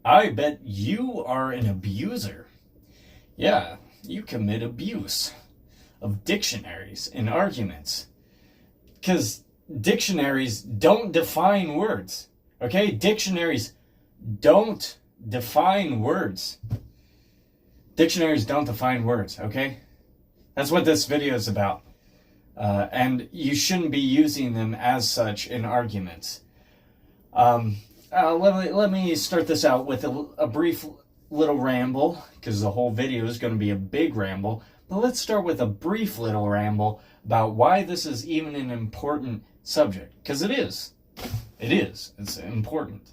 I bet you are an abuser. Yeah, you commit abuse of dictionaries and arguments. Because dictionaries don't define words. Okay? Dictionaries don't define words. Dictionaries don't define words, okay? That's what this video is about. And you shouldn't be using them as such in arguments. Let me start this out with a brief little ramble, because the whole video is going to be a big ramble. But let's start with a brief little ramble about why this is even an important subject. Because it is. It is. It's important.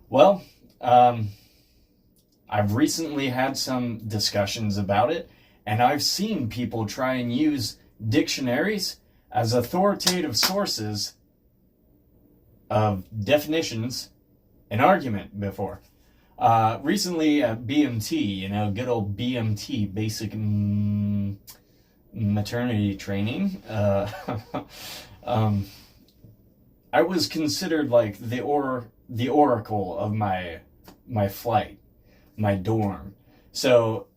Well, I've recently had some discussions about it, and I've seen people try and use dictionaries as authoritative sources of definitions in argument before. Recently at BMT, good old BMT, basic maternity training, I was considered like the oracle of my flight, my dorm. So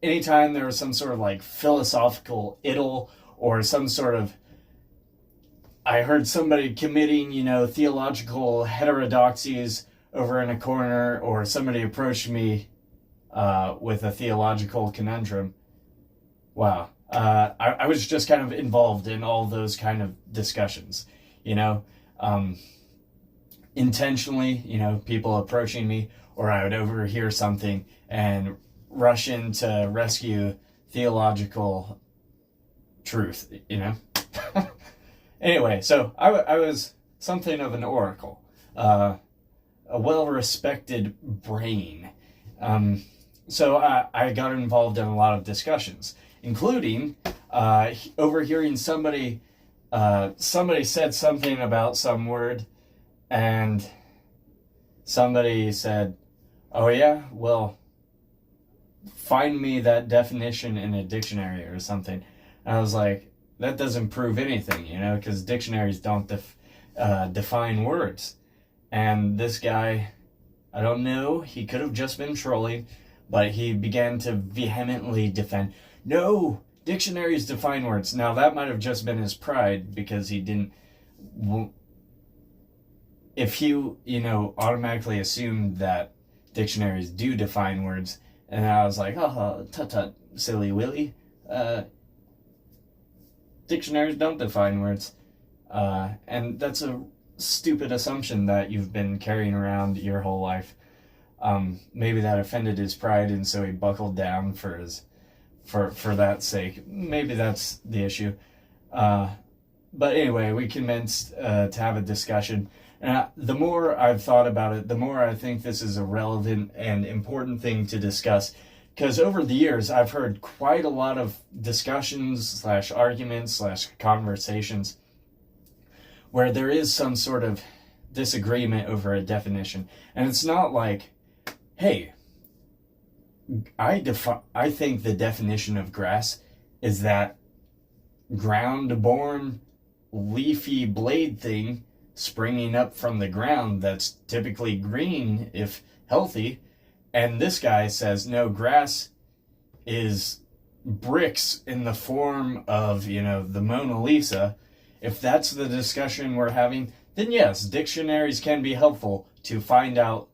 anytime there was some sort of like philosophical idyll or some sort of, I heard somebody committing, theological heterodoxies over in a corner, or somebody approached me with a theological conundrum. Wow. I was just kind of involved in all those kind of discussions, intentionally, people approaching me, or I would overhear something and rush in to rescue theological truth, Anyway, so I was something of an oracle, a well-respected brain. So I got involved in a lot of discussions, including overhearing somebody said something about some word, and somebody said, "Oh yeah, well, find me that definition in a dictionary or something." And I was like, that doesn't prove anything, because dictionaries don't define words. And this guy, I don't know, he could have just been trolling, but he began to vehemently defend, no, dictionaries define words. Now, that might have just been his pride, because he didn't, if you, automatically assumed that dictionaries do define words, and I was like, oh, tut-tut, silly Willy, dictionaries don't define words. And that's a stupid assumption that you've been carrying around your whole life. Maybe that offended his pride, and so he buckled down for that sake. Maybe that's the issue. But anyway, we commenced to have a discussion. And the more I've thought about it, the more I think this is a relevant and important thing to discuss. Because over the years, I've heard quite a lot of discussions / arguments / conversations where there is some sort of disagreement over a definition. And it's not like, hey, I think the definition of grass is that ground-born, leafy blade thing springing up from the ground that's typically green if healthy. And this guy says, no, grass is bricks in the form of, the Mona Lisa. If that's the discussion we're having, then yes, dictionaries can be helpful to find out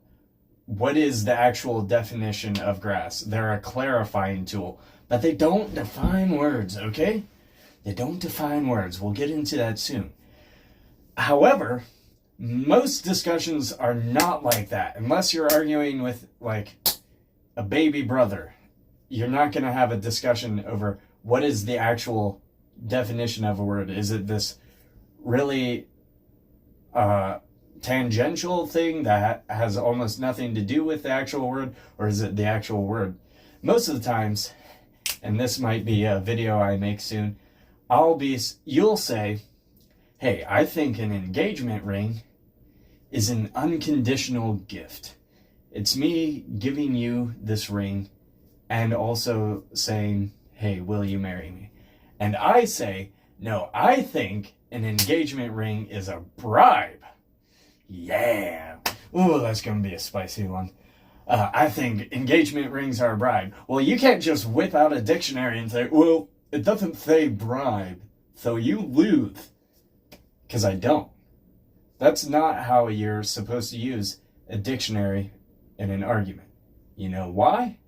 what is the actual definition of grass. They're a clarifying tool, but they don't define words, okay? They don't define words. We'll get into that soon. However, most discussions are not like that. Unless you're arguing with, like, a baby brother, you're not going to have a discussion over what is the actual definition of a word. Is it this really tangential thing that has almost nothing to do with the actual word, or is it the actual word? Most of the times, and this might be a video I make soon, you'll say, hey, I think an engagement ring is an unconditional gift. It's me giving you this ring and also saying, hey, will you marry me? And I say, no, I think an engagement ring is a bribe. Yeah. Ooh, that's going to be a spicy one. I think engagement rings are a bribe. Well, you can't just whip out a dictionary and say, well, it doesn't say bribe, so you lose. Because I don't. That's not how you're supposed to use a dictionary in an argument. You know why?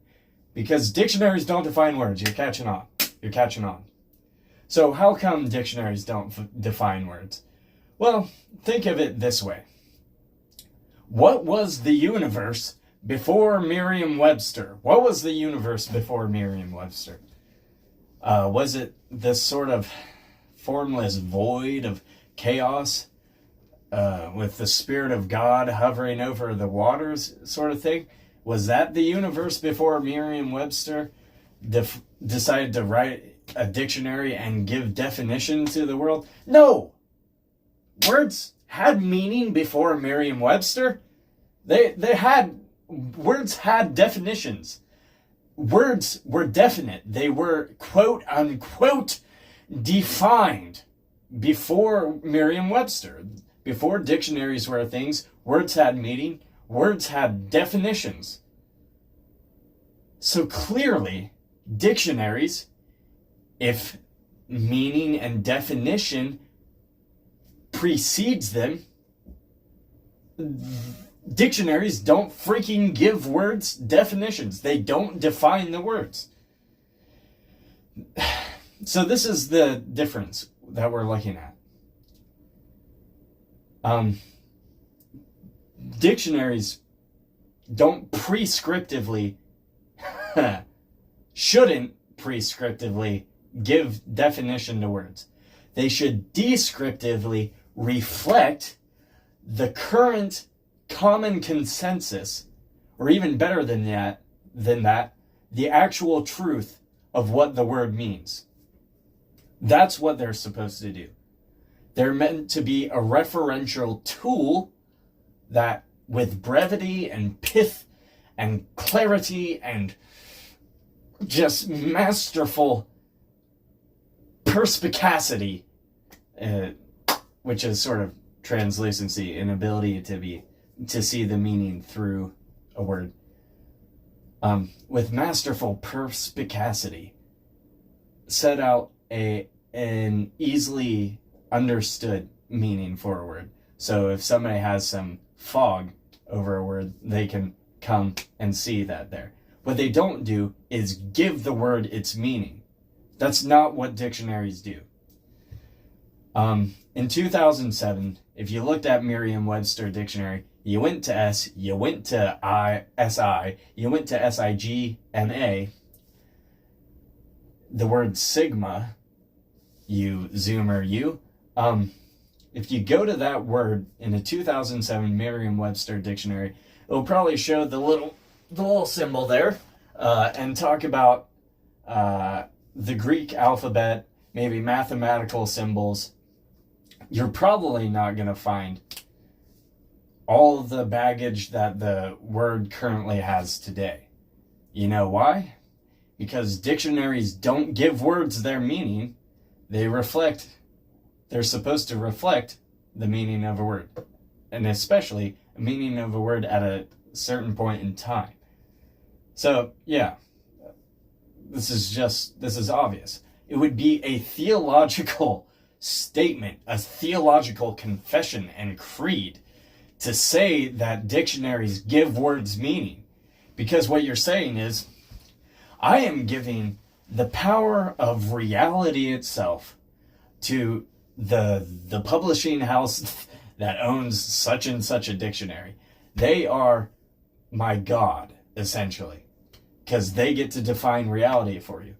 Because dictionaries don't define words. You're catching on. You're catching on. So how come dictionaries don't define words? Well, think of it this way. What was the universe before Merriam-Webster? What was the universe before Merriam-Webster? Was it this sort of formless void of chaos with the Spirit of God hovering over the waters sort of thing? Was that the universe before Merriam-Webster decided to write a dictionary and give definition to the world? No! Words had meaning before Merriam-Webster. Words had definitions. Words were definite. They were quote unquote defined before Merriam-Webster. Before dictionaries were things, words had meaning, words had definitions. So clearly, dictionaries, if meaning and definition precedes them, dictionaries don't freaking give words definitions. They don't define the words. So this is the difference that we're looking at. Dictionaries don't prescriptively, shouldn't prescriptively give definition to words. They should descriptively reflect the current common consensus, or even better than that, the actual truth of what the word means. That's what they're supposed to do. They're meant to be a referential tool that, with brevity and pith and clarity and just masterful perspicacity, which is sort of translucency, an ability to see the meaning through a word. With masterful perspicacity, set out an easily understood meaning for a word. So if somebody has some fog over a word, they can come and see that there. What they don't do is give the word its meaning. That's not what dictionaries do. In 2007, if you looked at Merriam-Webster dictionary, you went to S, you went to SI, you went to SIGMA, the word sigma, you zoomer you, if you go to that word in a 2007 Merriam-Webster dictionary, it'll probably show the little symbol there, and talk about the Greek alphabet, maybe mathematical symbols. You're probably not going to find all of the baggage that the word currently has today. You know why? Because dictionaries don't give words their meaning. They're supposed to reflect the meaning of a word, and especially a meaning of a word at a certain point in time. So, yeah, this is obvious. It would be a theological statement, a theological confession and creed to say that dictionaries give words meaning. Because what you're saying is, I am giving the power of reality itself to the publishing house that owns such and such a dictionary. They are my God, essentially, because they get to define reality for you.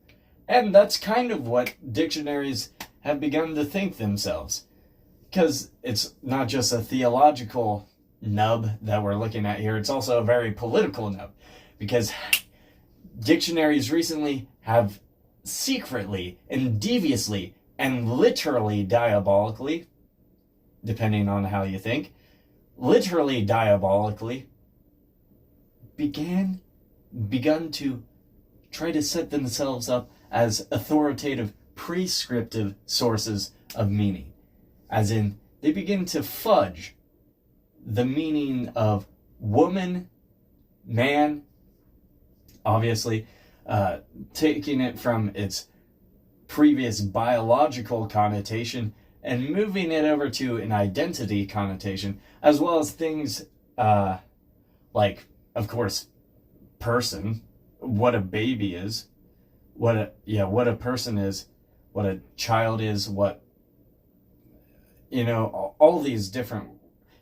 And that's kind of what dictionaries have begun to think themselves, because it's not just a theological nub that we're looking at here, it's also a very political nub, because dictionaries recently have secretly and deviously and literally diabolically, depending on how you think, literally diabolically begun to try to set themselves up as authoritative, prescriptive sources of meaning. As in, they begin to fudge the meaning of woman, man, obviously, taking it from its previous biological connotation and moving it over to an identity connotation, as well as things like, of course, person, what a baby is, what a person is, what a child is, what, all these different.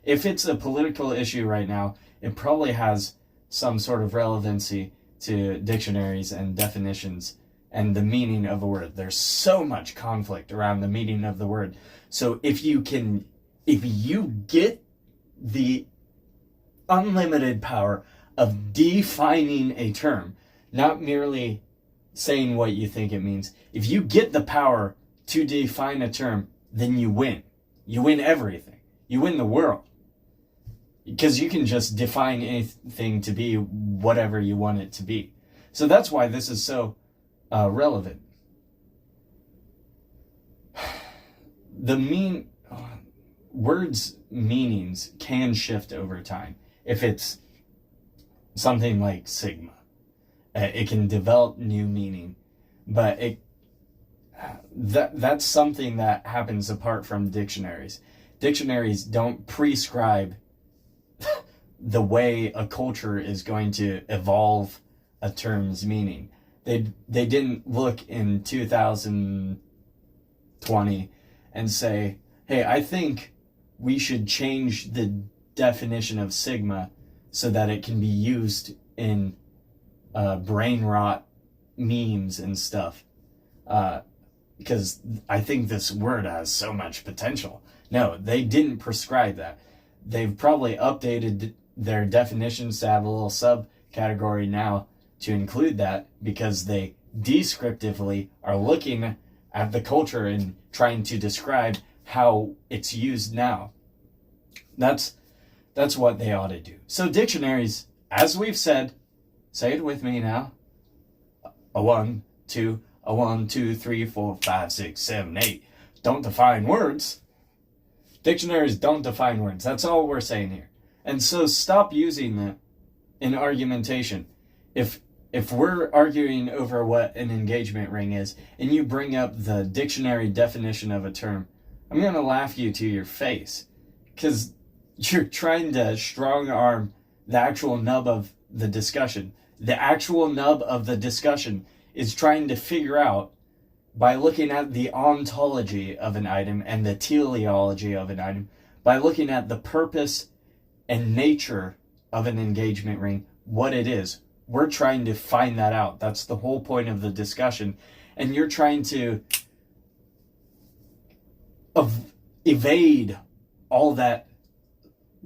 If it's a political issue right now, it probably has some sort of relevancy to dictionaries and definitions and the meaning of a word. There's so much conflict around the meaning of the word. So if you get the unlimited power of defining a term, not merely saying what you think it means, if you get the power to define a term, then you win. You win everything. You win the world. Because you can just define anything to be whatever you want it to be. So that's why this is so relevant. Words' meanings can shift over time. If it's something like sigma, it can develop new meaning, but that's something that happens apart from dictionaries. Dictionaries don't prescribe the way a culture is going to evolve a term's meaning. They didn't look in 2020 and say, hey, I think we should change the definition of sigma so that it can be used in brain rot memes and stuff. Because I think this word has so much potential. No, they didn't prescribe that. They've probably updated their definitions to have a little subcategory now to include that, because they descriptively are looking at the culture and trying to describe how it's used now. That's what they ought to do. So dictionaries, as we've said, say it with me now. A 1, 2, 3, 4, 5, 6, 7, 8. Don't define words. Dictionaries don't define words. That's all we're saying here. And so stop using that in argumentation. If we're arguing over what an engagement ring is, and you bring up the dictionary definition of a term, I'm going to laugh you to your face. Because you're trying to strong arm the actual nub of the discussion. The actual nub of the discussion is trying to figure out, by looking at the ontology of an item and the teleology of an item, by looking at the purpose and nature of an engagement ring, what it is. We're trying to find that out. That's the whole point of the discussion. And you're trying to evade all that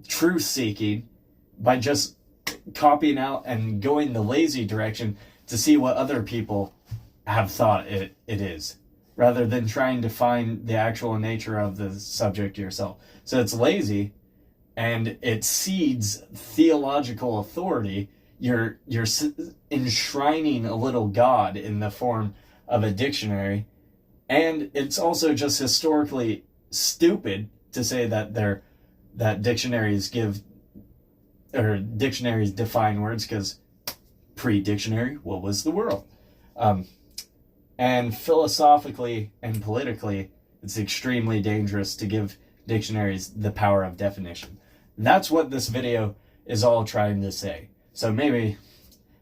truth seeking by just copying out and going the lazy direction to see what other people have thought it is, rather than trying to find the actual nature of the subject yourself. So it's lazy, and it cedes theological authority. You're enshrining a little god in the form of a dictionary, and it's also just historically stupid to say that dictionaries define words, because pre-dictionary, what was the world? And philosophically and politically, it's extremely dangerous to give dictionaries the power of definition. That's what this video is all trying to say. So maybe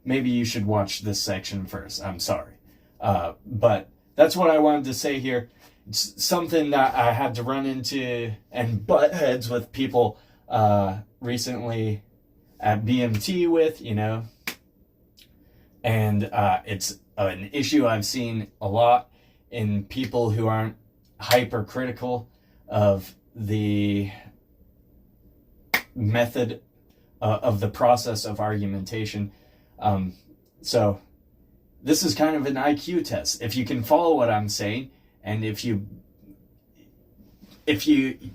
you should watch this section first. I'm sorry. But that's what I wanted to say here. It's something that I had to run into and butt heads with people recently at BMT with, and it's an issue I've seen a lot in people who aren't hypercritical of the method of the process of argumentation. So this is kind of an IQ test. If you can follow what I'm saying, and if you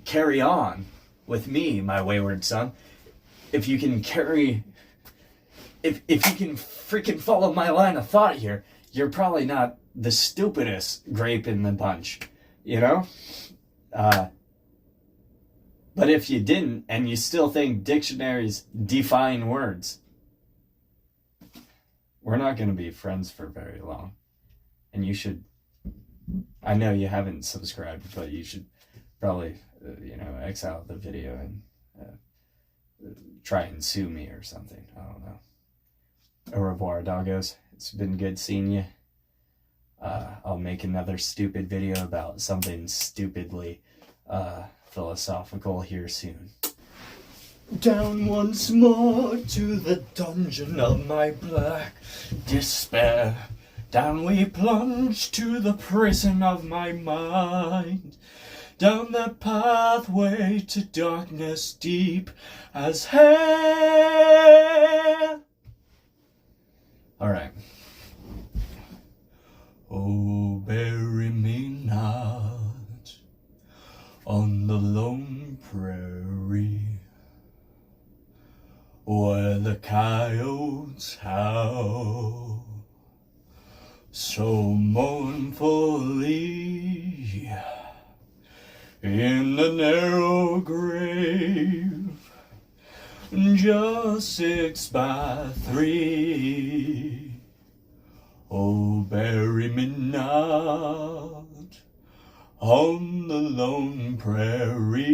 carry on with me, my wayward son, if you can freaking follow my line of thought here, you're probably not the stupidest grape in the bunch, But if you didn't, and you still think dictionaries define words, we're not going to be friends for very long. And you should, I know you haven't subscribed, but you should probably, X out the video and try and sue me or something. I don't know. Au revoir, doggos. It's been good seeing you. I'll make another stupid video about something stupidly philosophical here soon. Down once more to the dungeon of my black despair. Down we plunge to the prison of my mind. Down the pathway to darkness deep as hell. Alright. Oh, bury me not on the lone prairie, where the coyotes howl so mournfully in the narrow grave, just 6x3. Oh, bury me not on the lone prairie.